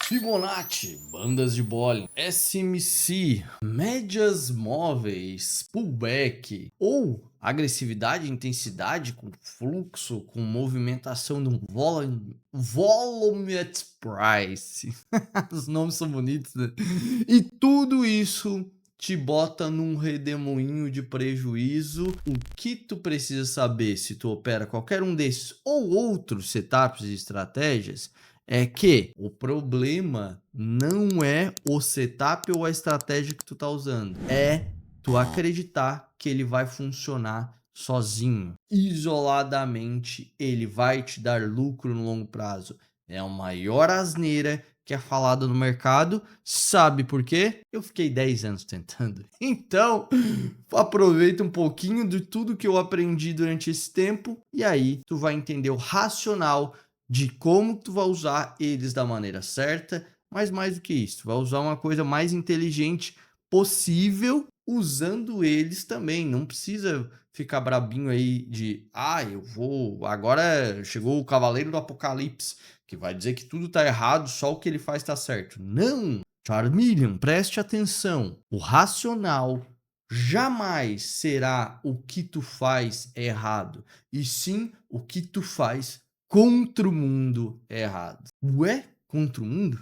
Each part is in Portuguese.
Fibonacci, bandas de Bollinger, SMC, médias móveis, pullback ou agressividade e intensidade com fluxo, com movimentação de um volume at price. Os nomes são bonitos, né? E tudo isso te bota num redemoinho de prejuízo. O que tu precisa saber se tu opera qualquer um desses ou outros setups e estratégias é que o problema não é o setup ou a estratégia que tu tá usando, é tu acreditar que ele vai funcionar sozinho. Isoladamente, ele vai te dar lucro no longo prazo. É a maior asneira que é falada no mercado. Sabe por quê? Eu fiquei 10 anos tentando. Então, aproveita um pouquinho de tudo que eu aprendi durante esse tempo e aí tu vai entender o racional de como tu vai usar eles da maneira certa, mas mais do que isso, tu vai usar uma coisa mais inteligente possível usando eles também. Não precisa ficar brabinho aí de, eu vou, agora chegou o Cavaleiro do Apocalipse, que vai dizer que tudo tá errado, só o que ele faz tá certo. Não! Charmeleon, preste atenção. O racional jamais será o que tu faz errado, e sim o que tu faz contra o mundo errado. Ué? Contra o mundo?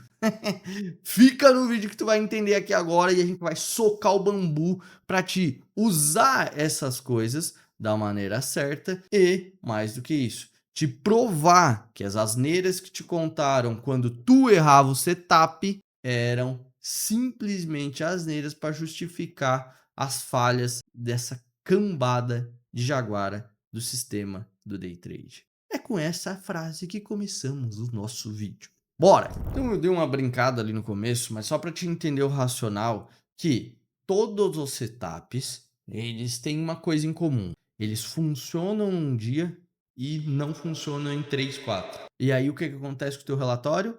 Fica no vídeo que tu vai entender aqui agora e a gente vai socar o bambu para te usar essas coisas da maneira certa e, mais do que isso, te provar que as asneiras que te contaram quando tu errava o setup eram simplesmente asneiras para justificar as falhas dessa cambada de jaguara do sistema do day trade. É com essa frase que começamos o nosso vídeo. Bora! Então eu dei uma brincada ali no começo, mas só para te entender o racional, que todos os setups, eles têm uma coisa em comum. Eles funcionam um dia e não funcionam em 3, 4. E aí o que acontece com o teu relatório?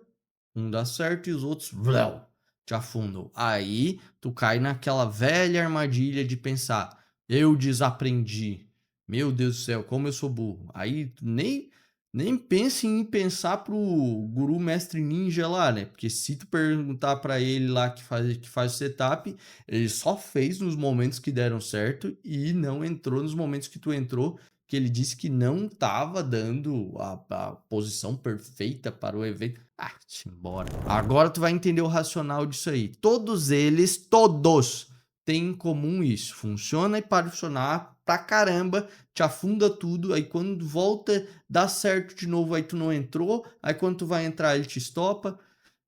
Um dá certo e os outros te afundam. Aí tu cai naquela velha armadilha de pensar, eu desaprendi. Meu Deus do céu, como eu sou burro. Aí tu nem pense em pensar pro guru mestre ninja lá, né? Porque se tu perguntar para ele lá que faz o setup, ele só fez nos momentos que deram certo e não entrou nos momentos que tu entrou, que ele disse que não estava dando a posição perfeita para o evento. Embora. Agora tu vai entender o racional disso aí. Todos têm em comum isso. Funciona e para funcionar pra caramba, te afunda tudo, aí quando volta, dá certo de novo, aí tu não entrou, aí quando tu vai entrar ele te estopa.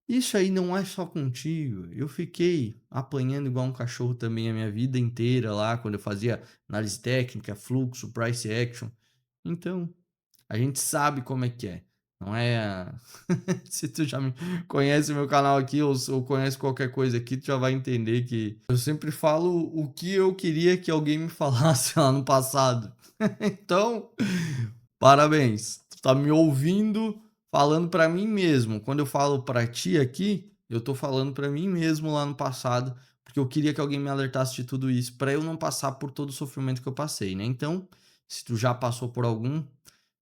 Isso aí não é só contigo. Eu fiquei apanhando igual um cachorro também a minha vida inteira lá, quando eu fazia análise técnica, fluxo, price action. Então, a gente sabe como é que é. Não é. Se tu já me conhece meu canal aqui ou conhece qualquer coisa aqui, tu já vai entender que eu sempre falo o que eu queria que alguém me falasse lá no passado. Então, parabéns. Tu tá me ouvindo falando para mim mesmo. Quando eu falo para ti aqui, eu tô falando para mim mesmo lá no passado, porque eu queria que alguém me alertasse de tudo isso para eu não passar por todo o sofrimento que eu passei, né? Então, se tu já passou por algum,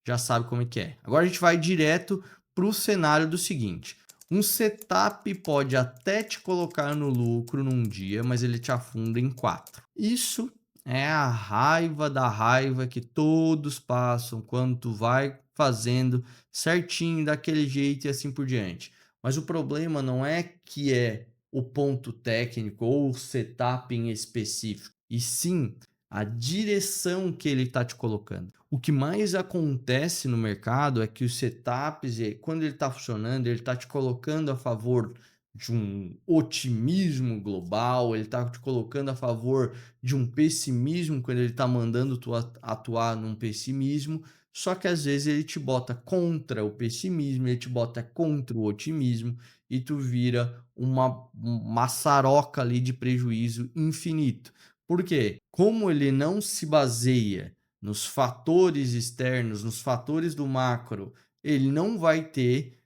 já sabe como é que é. Agora a gente vai direto pro cenário do seguinte: um setup pode até te colocar no lucro num dia, mas ele te afunda em 4. Isso é a raiva da raiva que todos passam quando tu vai fazendo certinho daquele jeito e assim por diante. Mas o problema não é que é o ponto técnico ou o setup em específico, e sim a direção que ele está te colocando. O que mais acontece no mercado é que os setups, quando ele está funcionando, ele está te colocando a favor de um otimismo global, ele está te colocando a favor de um pessimismo quando ele está mandando tu atuar num pessimismo, só que às vezes ele te bota contra o pessimismo, ele te bota contra o otimismo e tu vira uma maçaroca ali de prejuízo infinito. Por quê? Como ele não se baseia nos fatores externos, nos fatores do macro, ele não vai ter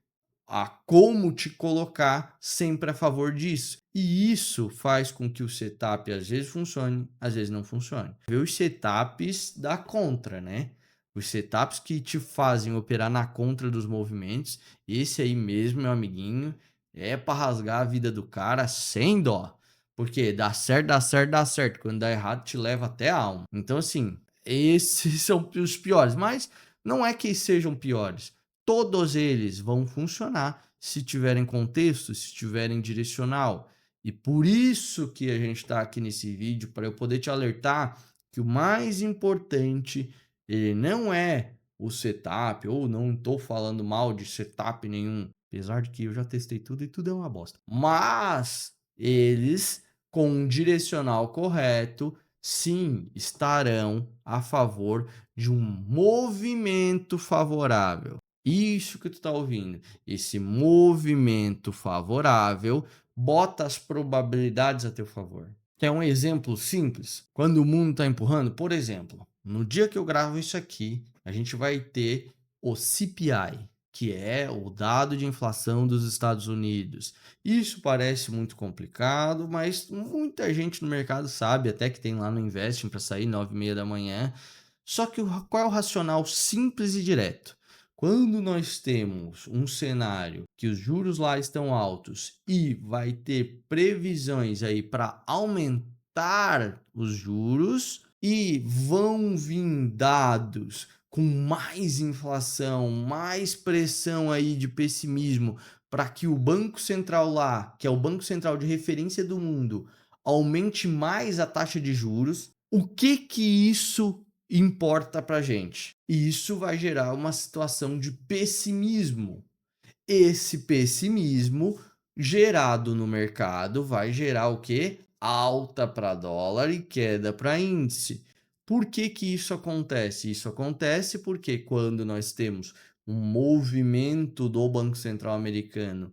a como te colocar sempre a favor disso. E isso faz com que o setup às vezes funcione, às vezes não funcione. Vê os setups da contra, né? Os setups que te fazem operar na contra dos movimentos. Esse aí mesmo, meu amiguinho, é para rasgar a vida do cara sem dó. Porque dá certo, dá certo, dá certo. Quando dá errado, te leva até a alma. Então, assim, esses são os piores. Mas não é que sejam piores. Todos eles vão funcionar se tiverem contexto, se tiverem direcional. E por isso que a gente está aqui nesse vídeo, para eu poder te alertar que o mais importante, ele não é o setup, ou não estou falando mal de setup nenhum, apesar de que eu já testei tudo e tudo é uma bosta. Mas eles, com um direcional correto, sim, estarão a favor de um movimento favorável. Isso que tu tá ouvindo, esse movimento favorável bota as probabilidades a teu favor. Quer um exemplo simples? Quando o mundo está empurrando, por exemplo, no dia que eu gravo isso aqui, a gente vai ter o CPI, que é o dado de inflação dos Estados Unidos. Isso parece muito complicado, mas muita gente no mercado sabe, até que tem lá no Investing para sair 9h30 da manhã. Só que qual é o racional simples e direto? Quando nós temos um cenário que os juros lá estão altos e vai ter previsões aí para aumentar os juros e vão vir dados com mais inflação, mais pressão aí de pessimismo para que o Banco Central lá, que é o Banco Central de referência do mundo, aumente mais a taxa de juros, o que isso importa para gente? Isso vai gerar uma situação de pessimismo. Esse pessimismo gerado no mercado vai gerar o quê? Alta para dólar e queda para índice. Por que que isso acontece? Isso acontece porque quando nós temos um movimento do Banco Central americano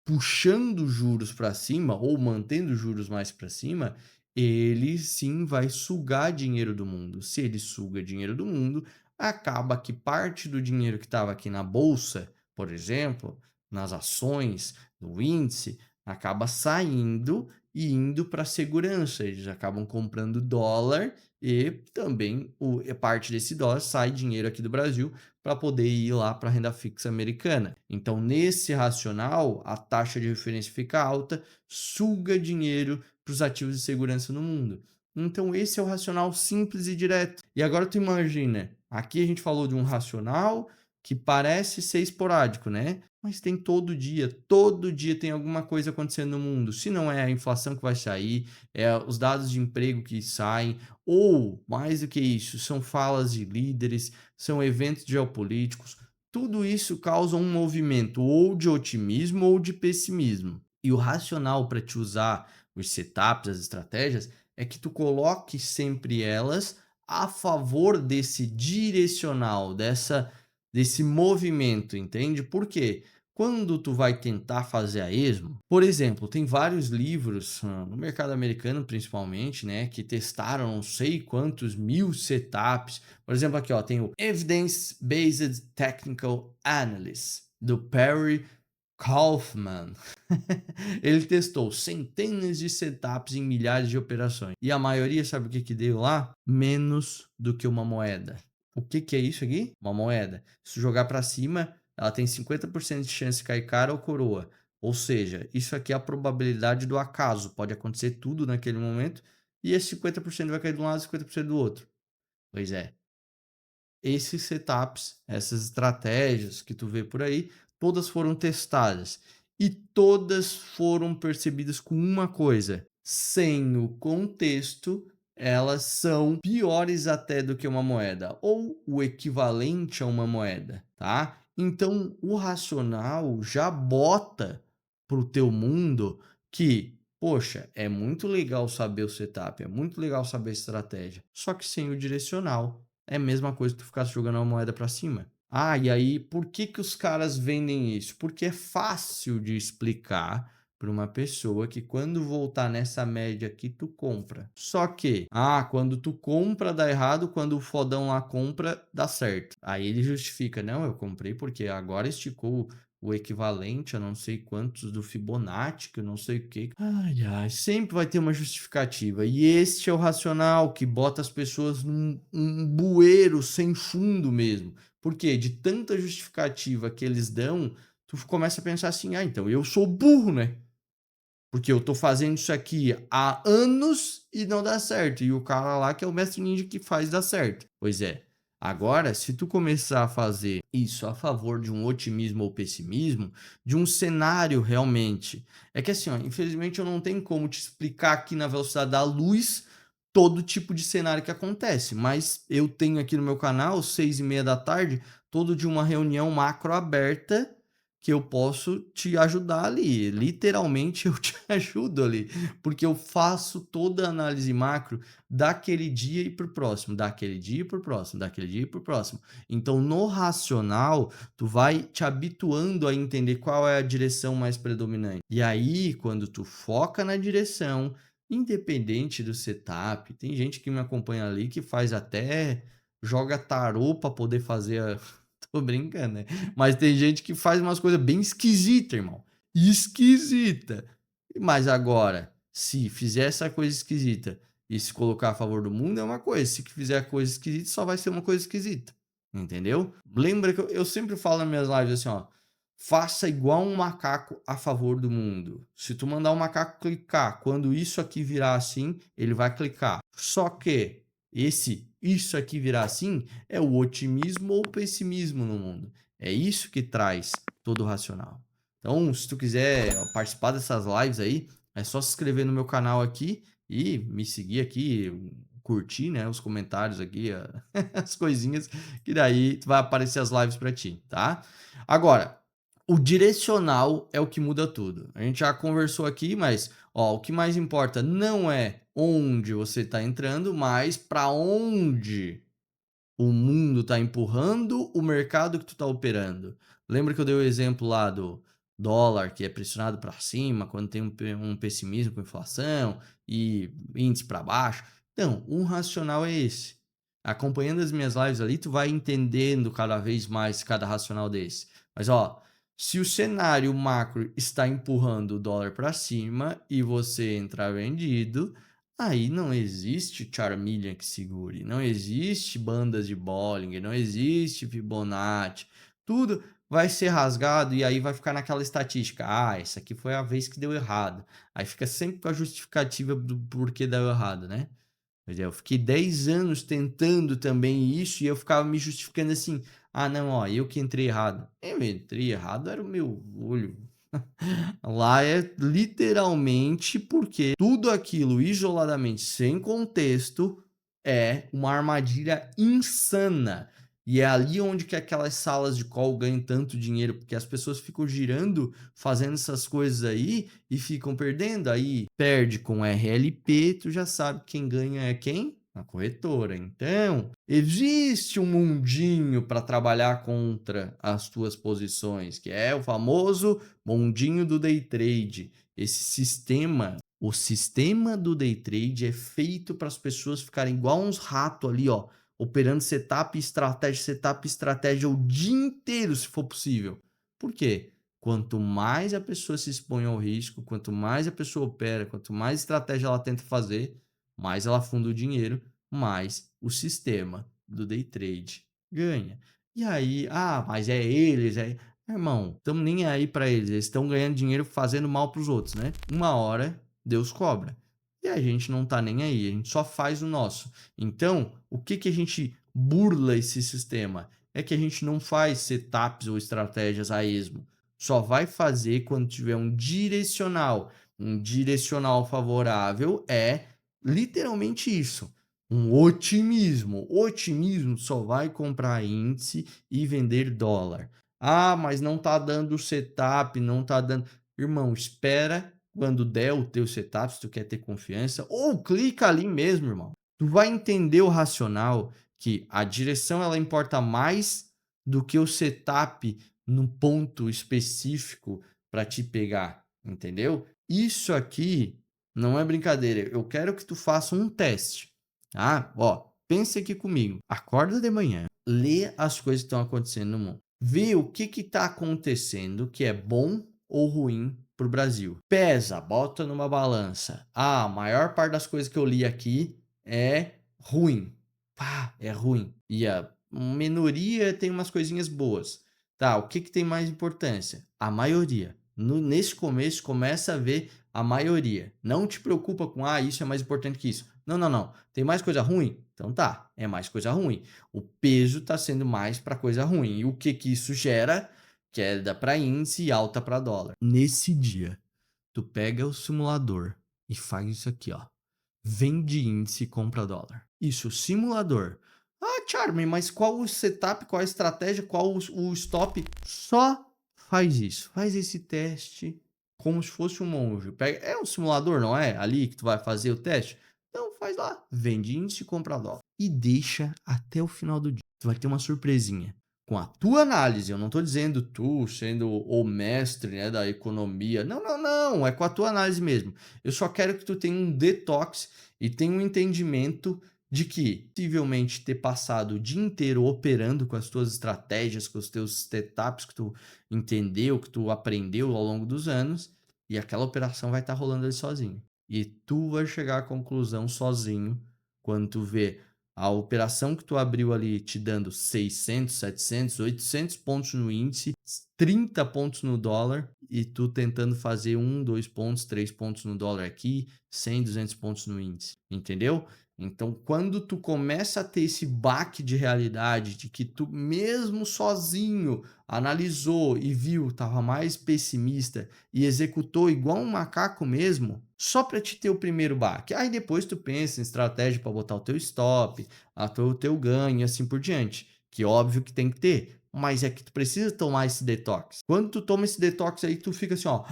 puxando juros para cima ou mantendo juros mais para cima, ele sim vai sugar dinheiro do mundo. Se ele suga dinheiro do mundo, acaba que parte do dinheiro que estava aqui na bolsa, por exemplo, nas ações, no índice, acaba saindo e indo para a segurança. Eles acabam comprando dólar e também parte desse dólar sai dinheiro aqui do Brasil para poder ir lá para a renda fixa americana. Então, nesse racional, a taxa de referência fica alta, suga dinheiro para os ativos de segurança no mundo. Então, esse é o racional simples e direto. E agora tu imagina, aqui a gente falou de um racional que parece ser esporádico, né? Mas tem todo dia tem alguma coisa acontecendo no mundo. Se não é a inflação que vai sair, é os dados de emprego que saem, ou mais do que isso, são falas de líderes, são eventos geopolíticos. Tudo isso causa um movimento ou de otimismo ou de pessimismo. E o racional para te usar os setups, as estratégias, é que tu coloque sempre elas a favor desse direcional, desse movimento, entende? Por quê? Quando tu vai tentar fazer a esmo, por exemplo, tem vários livros, no mercado americano principalmente, né, que testaram não sei quantos mil setups. Por exemplo, aqui ó, tem o Evidence Based Technical Analysis, do Perry Kaufman. Ele testou centenas de setups em milhares de operações. E a maioria, sabe o que que deu lá? Menos do que uma moeda. O que que é isso aqui? Uma moeda. Se jogar para cima, ela tem 50% de chance de cair cara ou coroa. Ou seja, isso aqui é a probabilidade do acaso. Pode acontecer tudo naquele momento e esse 50% vai cair de um lado e 50% do outro. Pois é, esses setups, essas estratégias que tu vê por aí, todas foram testadas e todas foram percebidas com uma coisa: sem o contexto, elas são piores até do que uma moeda, ou o equivalente a uma moeda, tá? Então, o racional já bota para o teu mundo que, poxa, é muito legal saber o setup, é muito legal saber a estratégia, só que sem o direcional é a mesma coisa que tu ficasse jogando uma moeda para cima. Ah, e aí, por que que os caras vendem isso? Porque é fácil de explicar para uma pessoa que quando voltar nessa média aqui, tu compra. Só que, quando tu compra dá errado, quando o fodão lá compra, dá certo. Aí ele justifica, não, eu comprei porque agora esticou o equivalente a não sei quantos do Fibonacci, que eu não sei o que. Ai, ai, sempre vai ter uma justificativa. E este é o racional que bota as pessoas num um bueiro sem fundo mesmo. Porque de tanta justificativa que eles dão, tu começa a pensar assim: "Ah, então eu sou burro, né? Porque eu tô fazendo isso aqui há anos e não dá certo. E o cara lá que é o mestre ninja que faz dar certo." Pois é. Agora, se tu começar a fazer isso a favor de um otimismo ou pessimismo, de um cenário realmente. É que assim, ó, infelizmente eu não tenho como te explicar aqui na velocidade da luz todo tipo de cenário que acontece, mas eu tenho aqui no meu canal, 6h30 da tarde, todo dia uma reunião macro aberta que eu posso te ajudar ali. Literalmente eu te ajudo ali, porque eu faço toda a análise macro daquele dia e para o próximo, daquele dia e para o próximo, daquele dia e para o próximo. Então, no racional, tu vai te habituando a entender qual é a direção mais predominante. E aí, quando tu foca na direção, independente do setup, tem gente que me acompanha ali que faz até joga tarô para poder fazer a tô brincando, né? Mas tem gente que faz umas coisas bem esquisita, irmão. Esquisita. Mas agora, se fizer essa coisa esquisita e se colocar a favor do mundo é uma coisa. Se fizer coisa esquisita, só vai ser uma coisa esquisita. Entendeu? Lembra que eu sempre falo nas minhas lives assim, ó. Faça igual um macaco a favor do mundo. Se tu mandar o macaco clicar, quando isso aqui virar assim, ele vai clicar. Só que isso aqui virar assim é o otimismo ou pessimismo no mundo. É isso que traz todo o racional. Então, se tu quiser participar dessas lives aí, é só se inscrever no meu canal aqui e me seguir aqui, curtir, né, os comentários aqui, as coisinhas, que daí vai aparecer as lives para ti, tá? Agora, o direcional é o que muda tudo. A gente já conversou aqui, mas ó, o que mais importa não é onde você está entrando, mas para onde o mundo está empurrando o mercado que tu está operando. Lembra que eu dei o exemplo lá do dólar que é pressionado para cima quando tem um pessimismo com inflação e índice para baixo? Então, um racional é esse. Acompanhando as minhas lives ali, tu vai entendendo cada vez mais cada racional desse. Mas ó, se o cenário macro está empurrando o dólar para cima e você entrar vendido, aí não existe Charmeleon que segure, não existe bandas de Bollinger, não existe Fibonacci, tudo vai ser rasgado e aí vai ficar naquela estatística. Ah, essa aqui foi a vez que deu errado. Aí fica sempre com a justificativa do porquê deu errado, né? Pois é, eu fiquei 10 anos tentando também isso e eu ficava me justificando assim: ah, não, ó, eu que entrei errado. Eu entrei errado, era o meu olho. Lá é literalmente porque tudo aquilo isoladamente, sem contexto, é uma armadilha insana. E é ali onde que aquelas salas de call ganham tanto dinheiro, porque as pessoas ficam girando, fazendo essas coisas aí e ficam perdendo. Aí perde com RLP, tu já sabe quem ganha é quem? A corretora. Então, existe um mundinho para trabalhar contra as tuas posições, que é o famoso mundinho do day trade. Esse sistema, o sistema do day trade é feito para as pessoas ficarem igual uns ratos ali, ó, operando setup, estratégia o dia inteiro, se for possível. Por quê? Quanto mais a pessoa se expõe ao risco, quanto mais a pessoa opera, quanto mais estratégia ela tenta fazer, mais ela funda o dinheiro, mais o sistema do day trade ganha. E aí, ah, mas é eles, é. Irmão, estamos nem aí para eles. Eles estão ganhando dinheiro fazendo mal para os outros, né? Uma hora Deus cobra. E a gente não tá nem aí, a gente só faz o nosso. Então, o que que a gente burla esse sistema? É que a gente não faz setups ou estratégias a esmo. Só vai fazer quando tiver um direcional. Um direcional favorável é literalmente isso. Um otimismo. Otimismo só vai comprar índice e vender dólar. Ah, mas não tá dando setup, não tá dando. Irmão, espera quando der o teu setup, se tu quer ter confiança, ou clica ali mesmo, irmão. Tu vai entender o racional que a direção ela importa mais do que o setup num ponto específico para te pegar, entendeu? Isso aqui não é brincadeira. Eu quero que tu faça um teste, tá? Ó, pense aqui comigo. Acorda de manhã, lê as coisas que estão acontecendo no mundo. Vê o que está acontecendo que é bom ou ruim para o Brasil. Pesa, bota numa balança. Ah, a maior parte das coisas que eu li aqui é ruim. Pá, é ruim. E a minoria tem umas coisinhas boas. Tá, o que que tem mais importância? A maioria. Nesse começo, começa a ver a maioria. Não te preocupa com, isso é mais importante que isso. Não, não, não. Tem mais coisa ruim? Então tá, é mais coisa ruim. O peso está sendo mais para coisa ruim. E o que que isso gera? Queda para índice e alta para dólar. Nesse dia, tu pega o simulador e faz isso aqui, ó. Vende índice e compra dólar. Isso, simulador. Ah, Charme, mas qual o setup, qual a estratégia, qual o stop? Só faz isso. Faz esse teste como se fosse um monge. Pega, é um simulador, não é? Ali que tu vai fazer o teste. Então faz lá. Vende índice e compra dólar. E deixa até o final do dia. Tu vai ter uma surpresinha. Com a tua análise, eu não estou dizendo tu sendo o mestre, né, da economia. Não, não, não. É com a tua análise mesmo. Eu só quero que tu tenha um detox e tenha um entendimento de que, possivelmente, ter passado o dia inteiro operando com as tuas estratégias, com os teus setups que tu entendeu, que tu aprendeu ao longo dos anos, e aquela operação vai estar rolando ali sozinho. E tu vai chegar à conclusão sozinho quando tu vê a operação que tu abriu ali te dando 600, 700, 800 pontos no índice, 30 pontos no dólar, e tu tentando fazer 1, 2 pontos, 3 pontos no dólar aqui, 100, 200 pontos no índice, entendeu? Então, quando tu começa a ter esse baque de realidade, de que tu mesmo sozinho analisou e viu, estava mais pessimista e executou igual um macaco mesmo, só para te ter o primeiro baque. Aí depois tu pensa em estratégia para botar o teu stop, o teu ganho e assim por diante, que óbvio que tem que ter, mas é que tu precisa tomar esse detox. Quando tu toma esse detox aí, tu fica assim, ó,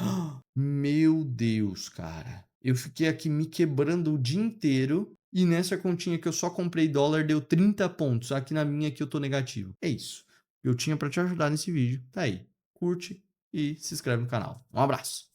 meu Deus, cara. Eu fiquei aqui me quebrando o dia inteiro e nessa continha que eu só comprei dólar deu 30 pontos. Aqui na minha que eu tô negativo. É isso. Eu tinha para te ajudar nesse vídeo. Tá aí. Curte e se inscreve no canal. Um abraço.